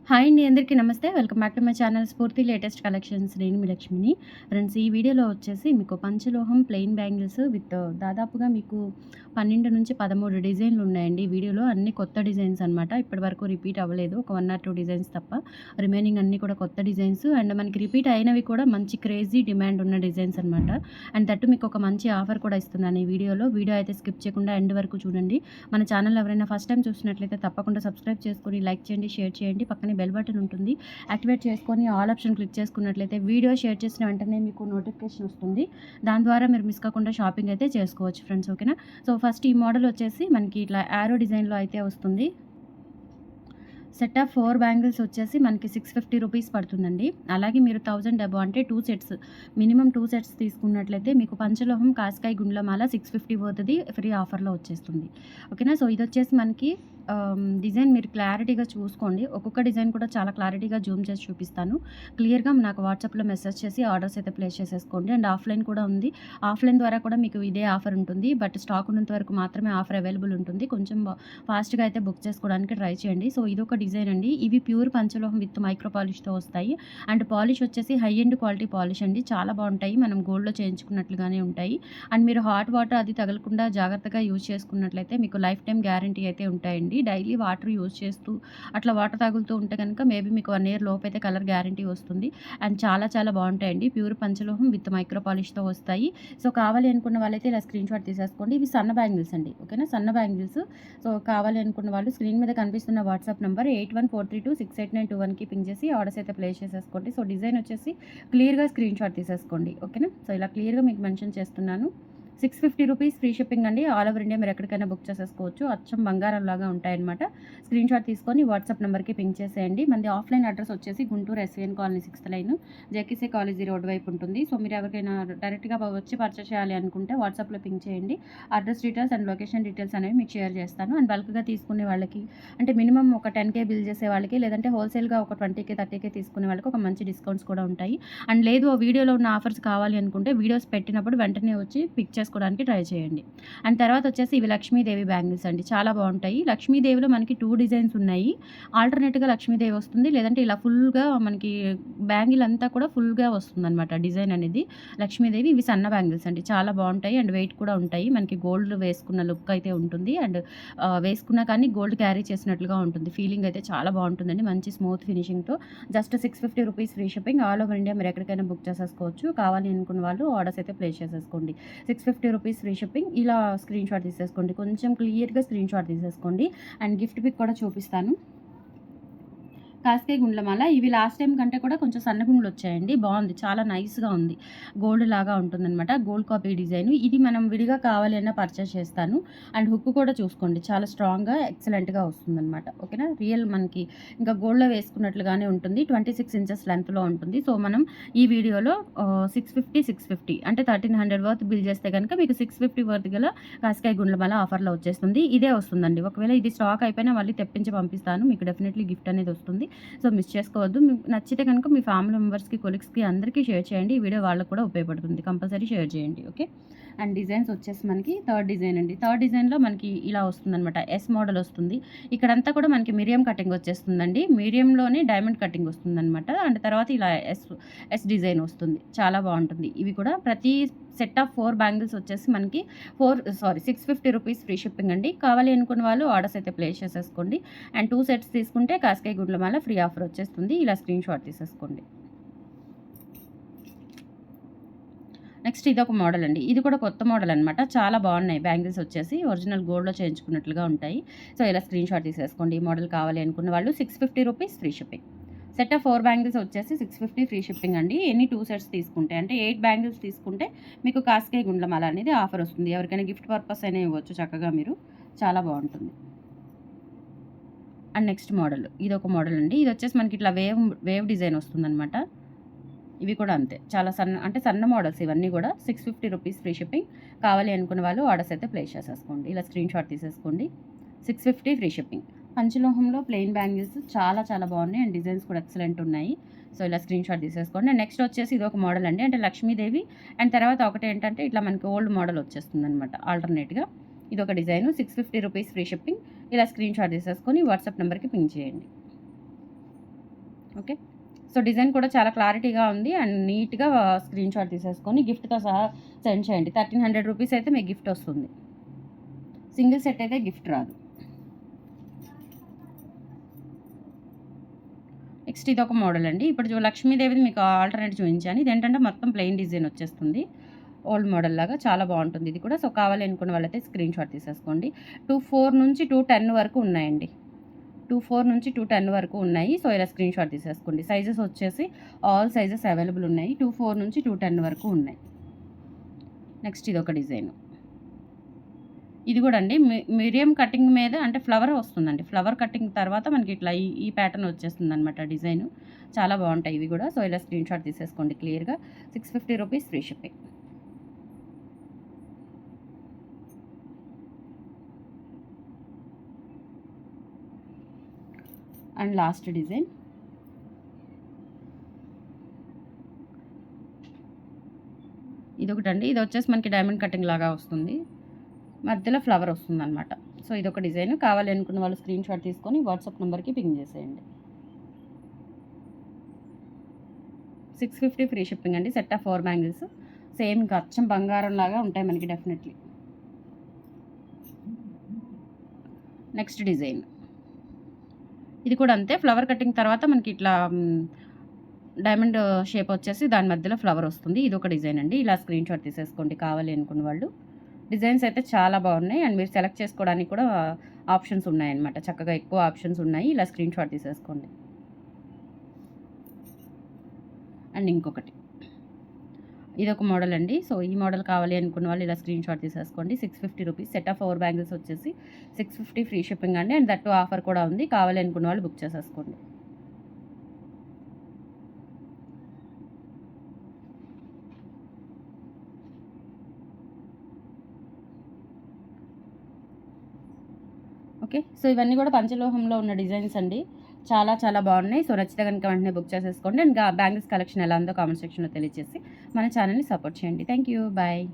Hi అండి. అందరికీ నమస్తే. Welcome back to my channel స్ఫూర్తి లేటెస్ట్ కలెక్షన్స్. నేను మీ లక్ష్మిని. ఫ్రెండ్స్, ఈ వీడియోలో వచ్చేసి మీకు పంచలోహం ప్లెయిన్ బ్యాంగిల్స్ విత్ దాదాపుగా మీకు 12-13 డిజైన్లు ఉన్నాయండి. ఈ వీడియోలో అన్ని కొత్త డిజైన్స్ అనమాట. ఇప్పటివరకు రిపీట్ అవ్వలేదు. ఒక 1 ఆర్ 2 డిజైన్స్ తప్ప రిమైనింగ్ అన్నీ కూడా కొత్త డిజైన్స్. అండ్ మనకి రిపీట్ అయినవి కూడా మంచి క్రేజీ డిమాండ్ ఉన్న డిజైన్స్ అనమాట. అండ్ దట్టు మీకు ఒక మంచి ఆఫర్ కూడా ఇస్తున్నాను ఈ వీడియోలో. వీడియో అయితే స్కిప్ చేయకుండా ఎండ్ వరకు చూడండి. మన ఛానల్ ఎవరైనా ఫస్ట్ టైం చూసినట్లయితే తప్పకుండా సబ్స్క్రైబ్ చేసుకొని లైక్ చేయండి, షేర్ చేయండి. పక్కనే బెల్ బటన్ ఉంటుంది, యాక్టివేట్ చేసుకొని ఆల్ ఆప్షన్ క్లిక్ చేసుకున్నట్లయితే వీడియో షేర్ చేసిన వెంటనే మీకు నోటిఫికేషన్ వస్తుంది. దాని ద్వారా మీరు మిస్ కాకుండా షాపింగ్ అయితే చేసుకోవచ్చు ఫ్రెండ్స్. ఓకేనా? సో ఫస్ట్ ఈ మోడల్ వచ్చేసి మనకి ఇట్లా యారో డిజైన్లో అయితే వస్తుంది. సెట్ ఆఫ్ 4 బ్యాంగిల్స్ వచ్చేసి మనకి 650 రూపీస్ పడుతుందండి. అలాగే మీరు 1000 అబోవ్ అంటే 2 సెట్స్, మినిమం 2 సెట్స్ తీసుకున్నట్లయితే మీకు పంచలోహం కాస్కాయ గుండ్లమాల 650 పోతుంది, ఫ్రీ ఆఫర్లో వచ్చేస్తుంది. ఓకేనా? సో ఇది వచ్చేసి మనకి డిజైన్ మీరు క్లారిటీగా చూసుకోండి. ఒక్కొక్క డిజైన్ కూడా చాలా క్లారిటీగా జూమ్ చేసి చూపిస్తాను. క్లియర్గా నాకు వాట్సాప్లో మెసేజ్ చేసి ఆర్డర్స్ అయితే ప్లేస్ చేసేసుకోండి. అండ్ ఆఫ్లైన్ కూడా ఉంది. ఆఫ్లైన్ ద్వారా కూడా మీకు ఇదే ఆఫర్ ఉంటుంది. బట్ స్టాక్ ఉన్నంత వరకు మాత్రమే ఆఫర్ అవైలబుల్ ఉంటుంది. కొంచెం ఫాస్ట్గా అయితే బుక్ చేసుకోవడానికి ట్రై చేయండి. సో ఇదొక డిజైన్ అండి. ఇవి ప్యూర్ పంచలోహం విత్ మైక్రో పాలిష్తో వస్తాయి. అండ్ పాలిష్ వచ్చేసి హై ఎండ్ క్వాలిటీ పాలిష్ అండి. చాలా బాగుంటాయి. మనం గోల్డ్లో చేయించుకున్నట్లుగానే ఉంటాయి. అండ్ మీరు హాట్ వాటర్ అది తగలకుండా జాగ్రత్తగా యూజ్ చేసుకున్నట్లయితే మీకు లైఫ్ టైం గ్యారంటీ అయితే ఉంటాయండి. డైలీ వాటర్ యూజ్ చేస్తూ అట్లా వాటర్ తగులుతూ ఉంటే కనుక మేబీ మీకు 1 ఇయర్ లోపు అయితే కలర్ గ్యారంటీ వస్తుంది. అండ్ చాలా చాలా బాగుంటాయండి. ప్యూర్ పంచలోహం విత్ మైక్రో పాలిష్తో వస్తాయి. సో కావాలి అనుకున్న వాళ్ళైతే ఇలా స్క్రీన్ షాట్ తీసేసుకోండి. ఇవి సన్న బ్యాంగిల్స్ అండి. ఓకేనా? సన్న బ్యాంగిల్స్. సో కావాలి అనుకున్న వాళ్ళు స్క్రీన్ మీద కనిపిస్తున్న వాట్సాప్ నెంబర్ 8143268921కి పింగ్ చేసి ఆర్డర్స్ అయితే ప్లేస్ చేసేసుకోండి. సో డిజైన్ వచ్చేసి క్లియర్గా స్క్రీన్ షాట్ తీసేసుకోండి. ఓకేనా? సో ఇలా క్లియర్గా మీకు మెన్షన్ చేస్తున్నాను. 650 రూపీస్ ఫ్రీ షిప్పింగ్ అండి. ఆల్ ఓవర్ ఇండియా మీరు ఎక్కడికైనా బుక్ చేసేసుకోవచ్చు. అచ్చం బంగారం లాగా ఉంటాయన్నమాట. స్క్రీన్ షాట్ తీసుకొని వాట్సాప్ నెంబర్కి పింక్ చేసేయండి. మనది ఆఫ్లైన్ అడ్రస్ వచ్చేసి Guntur SVN colony 6th line, JKC college road వైపు ఉంటుంది. సో మీరు ఎవరికైనా డైరెక్ట్గా వచ్చి పర్చేస్ చేయాలి అనుకుంటే వాట్సాప్లో పింక్ చేయండి. Address details and location details అనేవి మీకు షేర్ చేస్తాను. అండ్ బల్క్గా తీసుకునే వాళ్ళకి అంటే మినిమం ఒక 10K బిల్ చేసే వాళ్ళకి, లేదంటే హోల్సేల్గా ఒక 20K 30K తీసుకునే వాళ్ళకి ఒక మంచి డిస్కౌంట్స్ కూడా ఉంటాయి. అండ్ లేదు ఆ వీడియోలో ఉన్న ఆఫర్స్ కావాలి అనుకుంటే వీడియోస్ పెట్టినప్పుడు వెంటనే వచ్చి పిక్ చేసుకోవడానికి ట్రై చేయండి. అండ్ తర్వాత వచ్చేసి ఇవి లక్ష్మీదేవి బ్యాంగిల్స్ అండి. చాలా బాగుంటాయి. లక్ష్మీదేవిలో మనకి 2 డిజైన్స్ ఉన్నాయి. ఆల్టర్నేట్గా లక్ష్మీదేవి వస్తుంది, లేదంటే ఇలా ఫుల్గా మనకి బ్యాంగిల్ అంతా కూడా ఫుల్గా వస్తుందన్నమాట డిజైన్ అనేది. లక్ష్మీదేవి ఇవి సన్న బ్యాంగిల్స్ అండి. చాలా బాగుంటాయి అండ్ వెయిట్ కూడా ఉంటాయి. మనకి గోల్డ్ వేసుకున్న లుక్ అయితే ఉంటుంది. అండ్ వేసుకున్నా కానీ గోల్డ్ క్యారీ చేసినట్లుగా ఉంటుంది. ఫీలింగ్ అయితే చాలా బాగుంటుందండి. మంచి స్మూత్ ఫినిషింగ్తో. Just 650 rupees free shipping. All over India మీరు ఎక్కడికైనా బుక్ చేసేసుకోవచ్చు. కావాలి అనుకున్న వాళ్ళు ఆర్డర్స్ అయితే ప్లేస్ చేసేసుకోండి. 650 రూపీస్ ఫ్రీ షిప్పింగ్. ఇలా స్క్రీన్ షాట్ తీసేసుకోండి. కొంచెం క్లియర్గా స్క్రీన్ షాట్ తీసేసుకోండి. అండ్ గిఫ్ట్ పిక్ కూడా చూపిస్తాను. కాస్కాయ గుండ్లమాల ఇవి లాస్ట్ టైం కంటే కూడా కొంచెం సన్నగుండ్లు వచ్చాయండి. బాగుంది. చాలా నైస్గా ఉంది. గోల్డ్ లాగా ఉంటుందన్నమాట. Gold copy design. ఇది మనం విడిగా కావాలి అన్నా పర్చేస్ చేస్తాను. అండ్ హుక్ కూడా చూసుకోండి. చాలా స్ట్రాంగ్గా ఎక్సలెంట్గా వస్తుందన్నమాట. ఓకేనా? రియల్ మనకి ఇంకా గోల్డ్లో వేసుకున్నట్లుగానే ఉంటుంది. 26 ఇంచెస్ లెంత్లో ఉంటుంది. సో మనం ఈ వీడియోలో 650 అంటే 1300 వర్త్ బిల్ చేస్తే కనుక మీకు 650 వర్త్ గల కాస్కాయ గుండ్లమాల ఆఫర్లో వచ్చేస్తుంది. ఇదే వస్తుందండి. ఒకవేళ ఇది స్టాక్ అయిపోయినా మళ్ళీ తెప్పించి పంపిస్తాను. మీకు డెఫినెట్లీ గిఫ్ట్ అనేది వస్తుంది. సో మిస్ చేసుకోవద్దు. మీకు నచ్చితే కనుక మీ ఫ్యామిలీ మెంబర్స్కి, కొలీగ్స్కి అందరికీ షేర్ చేయండి. ఈ వీడియో వాళ్ళకు కూడా ఉపయోగపడుతుంది. కంపల్సరీ షేర్ చేయండి. ఓకే? అండ్ డిజైన్స్ వచ్చేసి మనకి థర్డ్ డిజైన్ అండి. థర్డ్ డిజైన్లో మనకి ఇలా వస్తుందన్నమాట. ఎస్ మోడల్ వస్తుంది. ఇక్కడంతా కూడా మనకి మిరియం కటింగ్ వచ్చేస్తుందండి. మీడియంలోనే డైమండ్ కటింగ్ వస్తుందన్నమాట. అండ్ తర్వాత ఇలా ఎస్ డిజైన్ వస్తుంది. చాలా బాగుంటుంది. ఇవి కూడా ప్రతి సెట్ ఆఫ్ 4 బ్యాంగిల్స్ వచ్చేసి మనకి 650 రూపీస్ ఫ్రీ షిప్పింగ్ అండి. కావాలి అనుకున్న వాళ్ళు ఆర్డర్స్ అయితే ప్లేస్ చేసేసుకోండి. అండ్ 2 సెట్స్ తీసుకుంటే కాస్కాయ గుండ్లమాల ఫ్రీ ఆఫర్ వచ్చేస్తుంది. ఇలా స్క్రీన్ షాట్ తీసేసుకోండి. నెక్స్ట్ ఇదొక మోడల్ అండి. ఇది కూడా కొత్త మోడల్ అనమాట. చాలా బాగున్నాయి. బ్యాంగిల్స్ వచ్చేసి ఒరిజినల్ గోల్డ్లో చేయించుకున్నట్లుగా ఉంటాయి. సో ఇలా స్క్రీన్ షాట్ తీసేసుకోండి. ఈ మోడల్ కావాలి అనుకున్న వాళ్ళు 650 rupees free shipping. Set of 4 bangles వచ్చేసి 650 ఫ్రీ షిప్పింగ్ అండి. ఎన్ని 2 సెట్స్ తీసుకుంటే అంటే 8 బ్యాంగిల్స్ తీసుకుంటే మీకు కాస్కాయ గుండ్లమాల అనేది ఆఫర్ వస్తుంది. ఎవరికైనా గిఫ్ట్ పర్పస్ అయినా ఇవ్వచ్చు చక్కగా మీరు. చాలా బాగుంటుంది. అండ్ నెక్స్ట్ మోడల్ ఇదొక మోడల్ అండి. ఇది వచ్చేసి మనకి ఇట్లా వేవ్ డిజైన్ వస్తుందన్నమాట. ఇవి కూడా అంతే. చాలా సన్న మోడల్స్ ఇవన్నీ కూడా. 650 రూపీస్ ఫ్రీ షిప్పింగ్. కావాలి అనుకున్న వాళ్ళు ఆర్డర్స్ అయితే ప్లేస్ చేసేసుకోండి. ఇలా స్క్రీన్ షాట్ తీసేసుకోండి. 650 ఫ్రీ షిప్పింగ్. పంచలోహంలో ప్లెయిన్ బ్యాంగిల్స్ చాలా చాలా బాగున్నాయి. అండ్ డిజైన్స్ కూడా ఎక్సలెంట్ ఉన్నాయి. సో ఇలా స్క్రీన్ షాట్ తీసేసుకోండి. అండ్ నెక్స్ట్ వచ్చేసి ఇది ఒక మోడల్ అండి. అంటే లక్ష్మీదేవి అండ్ తర్వాత ఒకటి ఏంటంటే ఇట్లా మనకి ఓల్డ్ మోడల్ వచ్చేస్తుంది అనమాట ఆల్టర్నేట్గా. ఇది ఒక డిజైన్. 650 rupees free shipping. ఇలా స్క్రీన్ షాట్ తీసేసుకొని వాట్సాప్ నెంబర్కి పింక్ చేయండి. ఓకే. సో, డిజైన్ కూడా చాలా క్లారిటీగా ఉంది. అండ్ నీట్‌గా స్క్రీన్ షాట్ తీసేసుకొని గిఫ్ట్‌తో సహా సెండ్ చేయండి. 1300 రూపీస్ అయితే మీకు గిఫ్ట్ వస్తుంది. సింగిల్ సెట్ అయితే గిఫ్ట్ రాదు. నెక్స్ట్ ఇదొక మోడల్ అండి. ఇప్పుడు లక్ష్మీదేవిది మీకు ఆల్టర్‌నేట్ చూయించాను. ఇదేంటంటే మొత్తం ప్లెయిన్ డిజైన్ వచ్చేస్తుంది. ఓల్డ్ మోడల్ లాగా చాలా బాగుంటుంది ఇది కూడా. సో, కావాలి అనుకున్న వాళ్ళైతే స్క్రీన్ షాట్ తీసేసుకోండి. 24 నుంచి 210 వరకు ఉన్నాయండి. 24 నుంచి 210 వరకు ఉన్నాయి. సో, ఇలా స్క్రీన్ షాట్ తీసేసుకోండి. సైజెస్ వచ్చేసి ఆల్ సైజెస్ అవైలబుల్ ఉన్నాయి. 24 నుంచి 210 వరకు ఉన్నాయి. నెక్స్ట్ ఇదొక డిజైన్. ఇది కూడా అండి మీడియం కటింగ్ మీద అంటే ఫ్లవర్ వస్తుందండి. ఫ్లవర్ కటింగ్ తర్వాత మనకి ఇట్లా ఈ ప్యాటర్న్ వచ్చేస్తుందనమాట డిజైన్. చాలా బాగుంటాయి ఇవి కూడా. సో, ఇలా స్క్రీన్ షాట్ తీసేసుకోండి క్లియర్‌గా. 650 rupees free shipping. And last design. ఇదొకటండి. ఇది వచ్చేసి మనకి డైమండ్ కటింగ్ లాగా వస్తుంది. మధ్యలో ఫ్లవర్ వస్తుందనమాట. సో, ఇదొక డిజైన్. కావాలి అనుకున్న వాళ్ళు స్క్రీన్ షాట్ తీసుకొని వాట్సాప్ నెంబర్‌కి పింగ్ చేసేయండి. 650 ఫ్రీ షిప్పింగ్ అండి. Set of 4 bangles. సేమ్ ఇంకా అచ్చం బంగారం లాగా ఉంటాయి మనకి డెఫినెట్లీ. Next design. ఇది కూడా అంతే. ఫ్లవర్ కటింగ్ తర్వాత మనకి ఇట్లా డైమండ్ షేప్ వచ్చేసి దాని మధ్యలో ఫ్లవర్ వస్తుంది. ఇదొక డిజైన్ అండి. ఇలా స్క్రీన్ షాట్ తీసేసుకోండి కావాలి అనుకున్న వాళ్ళు. డిజైన్స్ అయితే చాలా బాగున్నాయి. అండ్ మీరు సెలెక్ట్ చేసుకోవడానికి కూడా ఆప్షన్స్ ఉన్నాయన్నమాట. చక్కగా ఎక్కువ ఆప్షన్స్ ఉన్నాయి. ఇలా స్క్రీన్ షాట్ తీసేసుకోండి. అండ్ ఇంకొకటి ఇదొక మోడల్ అండి. సో, ఈ మోడల్ కావాలి అనుకున్న వాళ్ళు ఇలా స్క్రీన్ షాట్ తీసేసుకోండి. 650 రూపీస్. సెట్ ఆఫ్ 4 బ్యాంగిల్స్ వచ్చేసి 650 ఫ్రీ షిప్పింగ్ అండి. అండ్ దట్టు ఆఫర్ కూడా ఉంది. కావాలి అనుకున్న వాళ్ళు బుక్ చేసేసుకోండి. ఓకే. సో, ఇవన్నీ కూడా పంచలోహంలో ఉన్న డిజైన్స్ అండి. చాలా చాలా బాగున్నాయి. సో, నచ్చితే కనుక వెంటనే బుక్ చేసేసుకోండి. అండ్ బ్యాంగిల్స్ కలెక్షన్ ఎలా ఉందో కామెంట్ సెక్షన్‌లో తెలియజేసి మన ఛానల్‌ని సపోర్ట్ చేయండి. Thank you. బాయ్.